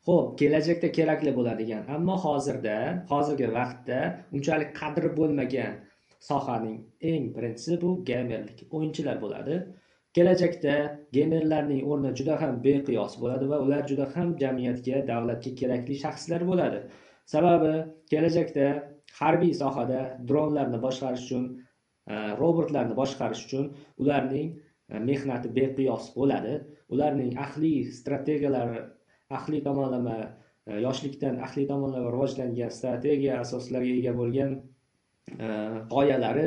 Xo'p, kelajakda kerakli bo'ladigan, ammo hozirgi vaqtda unchalik qadri bo'lmagan sohaning eng birinchisi bu gamerlik, o'yinchilar bo'ladi. Kelajakda gamerlarning o'rni juda ham beqiyos bo'ladi va ular juda ham jamiyatga, davlatga kerakli shaxslar bo'ladi. Sababi kelajakda harbiy sohada dronlarni boshqarish uchun, robotlarni boshqarish uchun ularning mehnati beqiyos bo'ladi. Ularning aqliy strategiyalari, aqliy tomonlama, yoshlikdan aqliy tomonlama rivojlangan strategiya asoslariga ega bo'lgan g'oyalari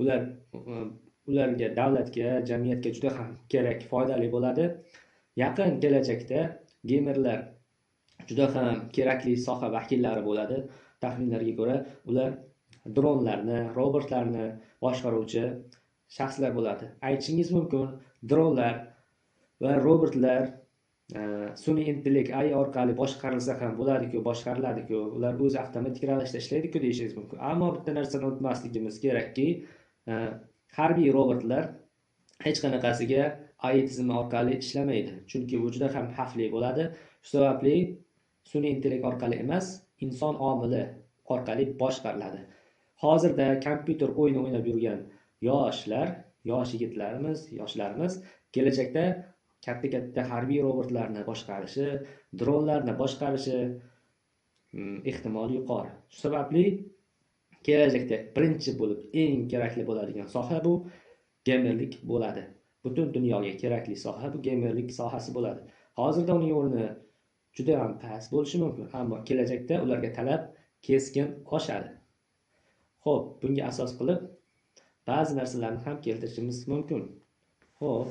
ularga, davlatga, jamiyatga juda ham kerak, foydali bo'ladi. Yaqin kelajakda gamerlar juda ham kerakli soha vakillari bo'ladi. Taxminlarga ko'ra, ular dronlarni, robotlarni boshqaruvchi shaxslar bo'ladi. Aytishingiz mumkin, dronlar va robotlar sun'iy intellekt AI orqali boshqarilsa ham bo'ladi-ku, boshqariladi-ku, ular o'zi avtomatik ravishda ishlaydi-ku deyishingiz mumkin. Ammo bitta narsani unutmasligimiz kerakki, harbiy robotlar hech qanaqasiga AI tizimi orqali ishlamaydi, chunki bu juda ham xavfli bo'ladi. Shu sababli sun'iy intellekt orqali emas, inson omili orqali boshqariladi. Hozirda kompyuter o'yini o'ynab yurgan yosh yigitlarimiz kelajakda katta harbiy robotlarni boshqarishi, dronlarni boshqarishi ehtimoli yuqori. Shu sababli kelajakda birinchi bo'lib eng kerakli bo'ladigan soha bu gamerlik bo'ladi. Butun dunyoga kerakli soha bu gamerlik sohasi bo'ladi. Hozirda uning o'rni juda ham past bo'lishi mumkin, ammo kelajakda ularga talab keskin oshadi. Xo'p, bunga asos qilib ba'zi narsalarni ham keltirishimiz mumkin. Xo'p,